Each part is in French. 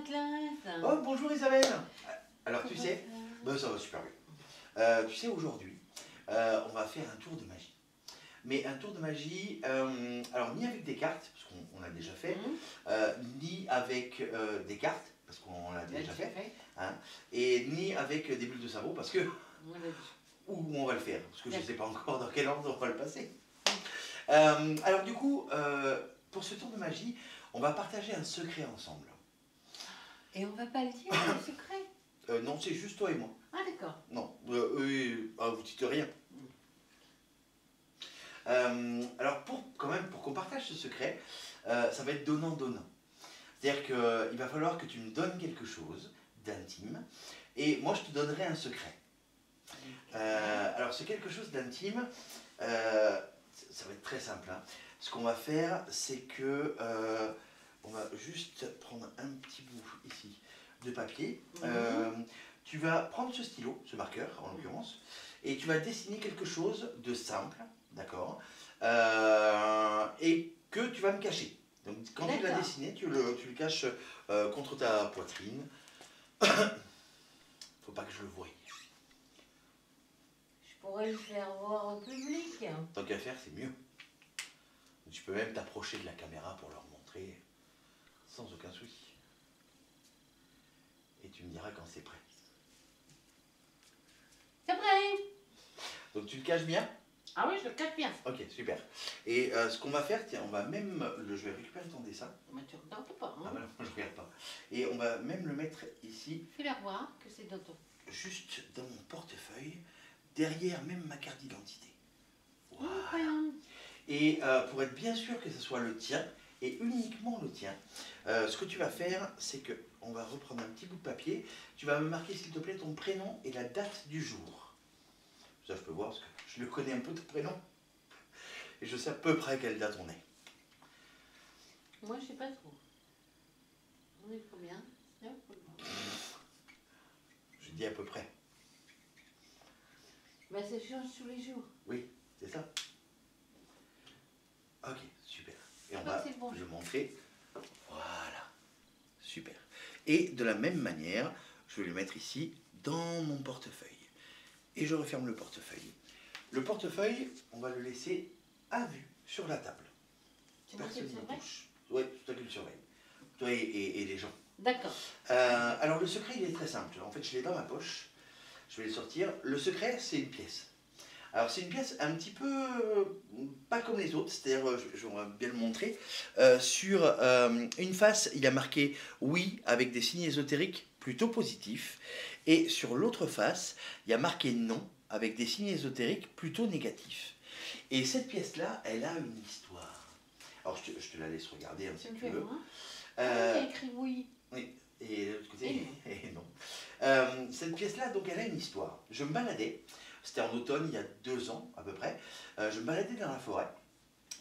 Atlas. Oh, bonjour Isabelle. Alors tu sais, ben, ça va super bien. Tu sais, aujourd'hui, on va faire un tour de magie. Mais un tour de magie, alors ni avec des cartes, parce qu'on l'a déjà fait, ni avec des cartes, parce qu'on l'a déjà fait, hein, et ni avec des bulles de savon, parce que... Où on va le faire, parce que je ne sais pas encore dans quel ordre on va le passer. Alors du coup, pour ce tour de magie, on va partager un secret ensemble. Et on va pas le dire, le secret? Non, c'est juste toi et moi. Ah d'accord. Non, vous dites rien. Alors quand même, pour qu'on partage ce secret, ça va être donnant-donnant. C'est-à-dire qu'il va falloir que tu me donnes quelque chose d'intime, et moi je te donnerai un secret. Alors c'est quelque chose d'intime, ça va être très simple, hein. Ce qu'on va faire, c'est que on va juste prendre un petit bout ici de papier. Tu vas prendre ce stylo, ce marqueur en l'occurrence, et tu vas dessiner quelque chose de simple, d'accord, et que tu vas me cacher. Donc quand tu l'as dessiné, tu le caches contre ta poitrine. Faut pas que je le voie. Je pourrais le faire voir au public. Tant qu'à faire, c'est mieux. Tu peux même t'approcher de la caméra pour leur montrer sans aucun souci. Et tu me diras quand c'est prêt. C'est prêt. Donc tu le caches bien? Ah oui, je le cache bien. Ok, super. Et ce qu'on va faire, tiens, on va même... je vais récupérer ton dessin. Mais tu regardes pas, hein? Ah bah non, je regarde pas. Et on va même le mettre ici. Fais-leur voir que c'est dans ton... Juste dans mon portefeuille, derrière même ma carte d'identité. Voilà. Et pour être bien sûr que ce soit le tien, et uniquement le tien, ce que tu vas faire, c'est que on va reprendre un petit bout de papier. Tu vas me marquer, s'il te plaît, ton prénom et la date du jour. Ça, je peux voir, parce que je le connais un peu, ton prénom. Et je sais à peu près quelle date on est. Moi, je sais pas trop. On est combien? Je dis à peu près. Bah, ça change tous les jours. Oui, c'est ça. Ok, super. Et on va le montrer. Voilà. Super. Et de la même manière, je vais le mettre ici, dans mon portefeuille. Et je referme le portefeuille. Le portefeuille, on va le laisser à vue sur la table. Personne ne touche. Oui, c'est toi qui le surveille. Toi et les gens. D'accord. Alors le secret, il est très simple. En fait, je l'ai dans ma poche. Je vais le sortir. Le secret, c'est une pièce. Alors c'est une pièce un petit peu pas comme les autres, c'est-à-dire, je vais bien le montrer, sur une face il y a marqué oui avec des signes ésotériques plutôt positifs, et sur l'autre face il y a marqué non avec des signes ésotériques plutôt négatifs. Et cette pièce-là, elle a une histoire. Alors je te la laisse regarder un petit peu. Il y a écrit oui. Oui, et de l'autre côté, et non. Cette pièce-là, donc elle a une histoire. Je me baladais. C'était en automne, il y a 2 ans à peu près. Je me baladais dans la forêt.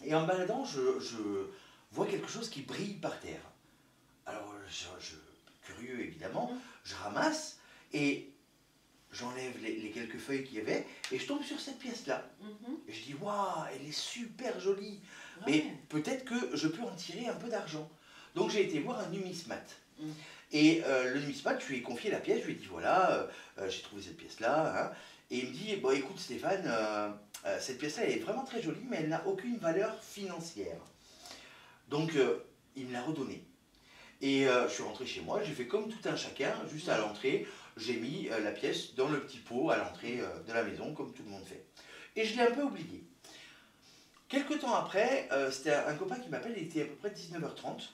Et en me baladant, je vois quelque chose qui brille par terre. Alors, curieux évidemment, je ramasse et j'enlève les quelques feuilles qu'il y avait et je tombe sur cette pièce-là. Et je dis, waouh, elle est super jolie. Mais peut-être que je peux en tirer un peu d'argent. Donc j'ai été voir un numismate. Et le numismate, je lui ai confié la pièce, je lui ai dit, voilà, j'ai trouvé cette pièce-là. Hein. Et il me dit, bon écoute Stéphane, cette pièce-là elle est vraiment très jolie, mais elle n'a aucune valeur financière. Donc il me l'a redonnée. Et je suis rentré chez moi, j'ai fait comme tout un chacun, juste à l'entrée, j'ai mis la pièce dans le petit pot à l'entrée de la maison, comme tout le monde fait. Et je l'ai un peu oublié. Quelques temps après, c'était un copain qui m'appelle, il était à peu près 19h30.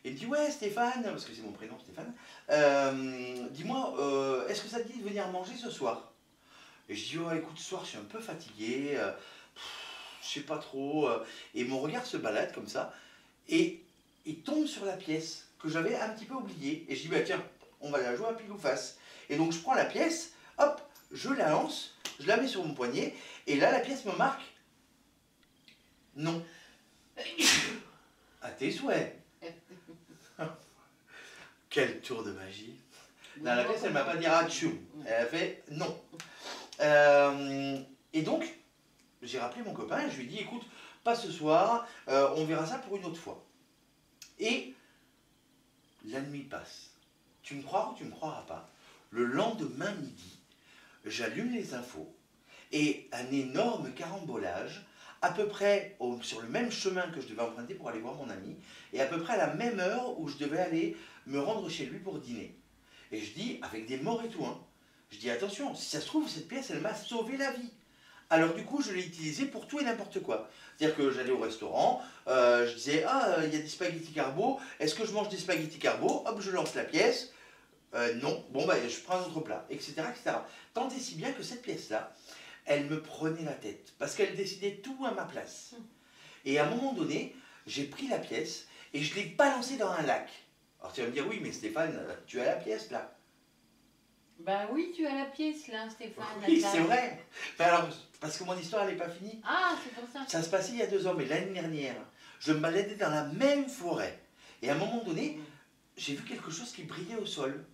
Il me dit, ouais Stéphane, parce que c'est mon prénom Stéphane, dis-moi, est-ce que ça te dit de venir manger ce soir? Et je dis, oh écoute, ce soir je suis un peu fatigué, je sais pas trop, et mon regard se balade comme ça, et il tombe sur la pièce que j'avais un petit peu oubliée, et je dis, bah tiens, on va la jouer à pile ou face. Et donc je prends la pièce, hop, je la lance, je la mets sur mon poignet, et là la pièce me marque non. À tes souhaits. Quel tour de magie. Non, la pièce, elle m'a pas dit ratchou. Elle a fait non. Et donc, j'ai rappelé mon copain et je lui ai dit, écoute, pas ce soir, on verra ça pour une autre fois. Et la nuit passe. tu me croiras ou tu me croiras pas, le lendemain midi, j'allume les infos et un énorme carambolage, à peu près sur le même chemin que je devais emprunter pour aller voir mon ami, et à peu près à la même heure où je devais aller me rendre chez lui pour dîner. Et je dis, avec des morts et tout, hein, je dis attention, si ça se trouve, cette pièce, elle m'a sauvé la vie. Alors du coup, je l'ai utilisée pour tout et n'importe quoi. C'est-à-dire que j'allais au restaurant, je disais, ah, il y a des spaghettis carbo, est-ce que je mange des spaghettis carbo? Hop, je lance la pièce. Non, bon, bah, je prends un autre plat, etc., etc. Tant et si bien que cette pièce-là, elle me prenait la tête, parce qu'elle décidait tout à ma place. Et à un moment donné, j'ai pris la pièce et je l'ai balancée dans un lac. Alors tu vas me dire, oui, mais Stéphane, tu as la pièce là. Bah oui, tu as la pièce là, Stéphane. Oui, c'est vrai. Enfin, alors, parce que mon histoire, elle n'est pas finie. Ah, c'est pour ça. Ça se passait il y a 2 ans, mais l'année dernière, je me baladais dans la même forêt. Et à un moment donné, j'ai vu quelque chose qui brillait au sol.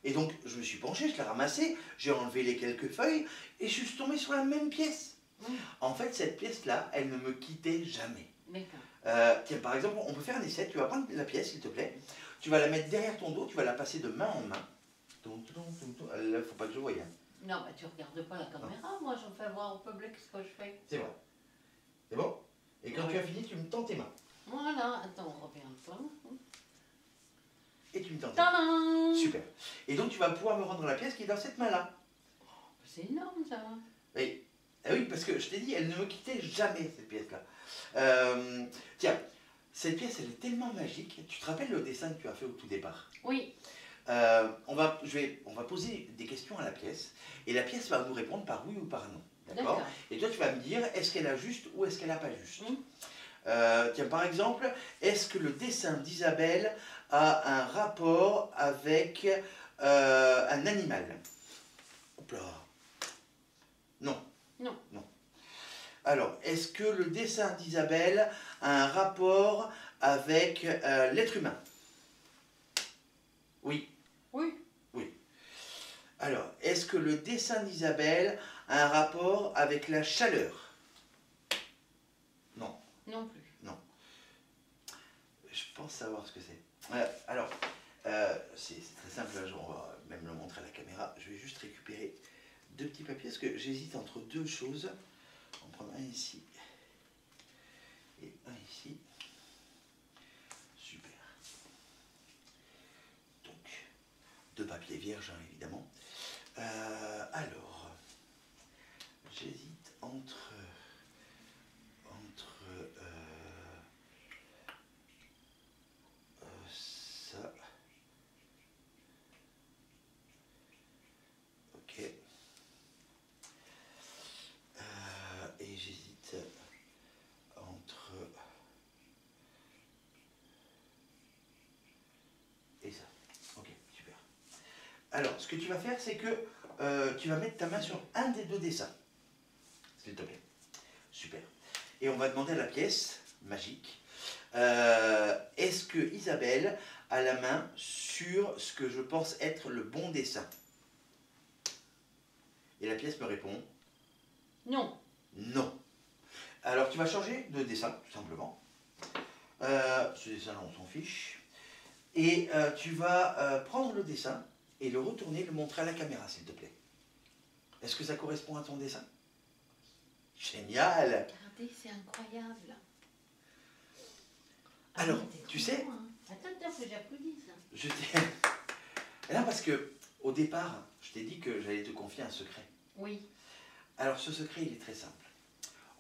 Et donc, je me suis penché, je l'ai ramassé, j'ai enlevé les quelques feuilles, et je suis tombé sur la même pièce. En fait, cette pièce-là, elle ne me quittait jamais. D'accord. Tiens, par exemple, on peut faire un essai. Tu vas prendre la pièce, s'il te plaît. Tu vas la mettre derrière ton dos, tu vas la passer de main en main. Là, il ne faut pas que je voie. Hein. Non, bah tu regardes pas la caméra, moi je fais voir au public ce que je fais. C'est vrai. C'est bon? Et quand tu as fini, tu me tends tes mains. Voilà, attends, on revient un peu. Et tu me tends tes mains. Tadam! Super. Et donc, tu vas pouvoir me rendre la pièce qui est dans cette main-là. C'est énorme ça. Oui. Ah oui, parce que je t'ai dit, elle ne me quittait jamais, cette pièce-là. Tiens, cette pièce, elle est tellement magique. Tu te rappelles le dessin que tu as fait au tout départ? Oui. On va poser des questions à la pièce, et la pièce va nous répondre par oui ou par non. D'accord? Et toi, tu vas me dire, est-ce qu'elle a juste ou est-ce qu'elle n'a pas juste? Tiens, par exemple, est-ce que le dessin d'Isabelle a un rapport avec un animal? Hop là. Non. Non. Non. Alors, est-ce que le dessin d'Isabelle a un rapport avec l'être humain? Oui. Oui. Oui. Alors, est-ce que le dessin d'Isabelle a un rapport avec la chaleur? Non. Non plus. Non. Je pense savoir ce que c'est. Alors, c'est très simple, là, on va même le montrer à la caméra. Je vais juste récupérer 2 petits papiers, parce que j'hésite entre 2 choses. On va prendre un ici et un ici. Super. Donc, 2 papiers vierges, hein, évidemment. Alors, j'hésite entre ça. Ok. Et j'hésite entre et ça. Ok, super. Alors, ce que tu vas faire, c'est que tu vas mettre ta main sur un des 2 dessins, s'il te plaît. Super. Et on va demander à la pièce magique, est-ce que Isabelle a la main sur ce que je pense être le bon dessin? Et la pièce me répond non. Non. Alors tu vas changer de dessin, tout simplement. Ce dessin-là, on s'en fiche. Et tu vas prendre le dessin et le retourner, le montrer à la caméra, s'il te plaît. Est-ce que ça correspond à ton dessin? Génial! Regardez, c'est incroyable. Alors, tu sais... Bon, hein. Attends, que j'applaudisse. Je t'ai... Non, parce que au départ, je t'ai dit que j'allais te confier un secret. Oui. Alors ce secret, il est très simple.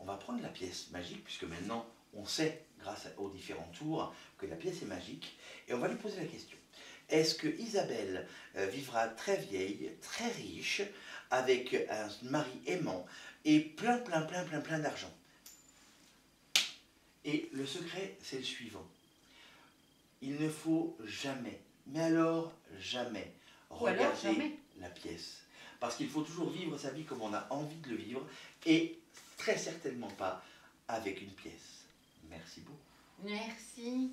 On va prendre la pièce magique, puisque maintenant on sait, grâce aux différents tours, que la pièce est magique, et on va lui poser la question. Est-ce que Isabelle vivra très vieille, très riche, avec un mari aimant et plein d'argent? Et le secret, c'est le suivant. Il ne faut jamais, mais alors jamais, regarder la pièce. Parce qu'il faut toujours vivre sa vie comme on a envie de le vivre, et très certainement pas avec une pièce. Merci beaucoup. Merci.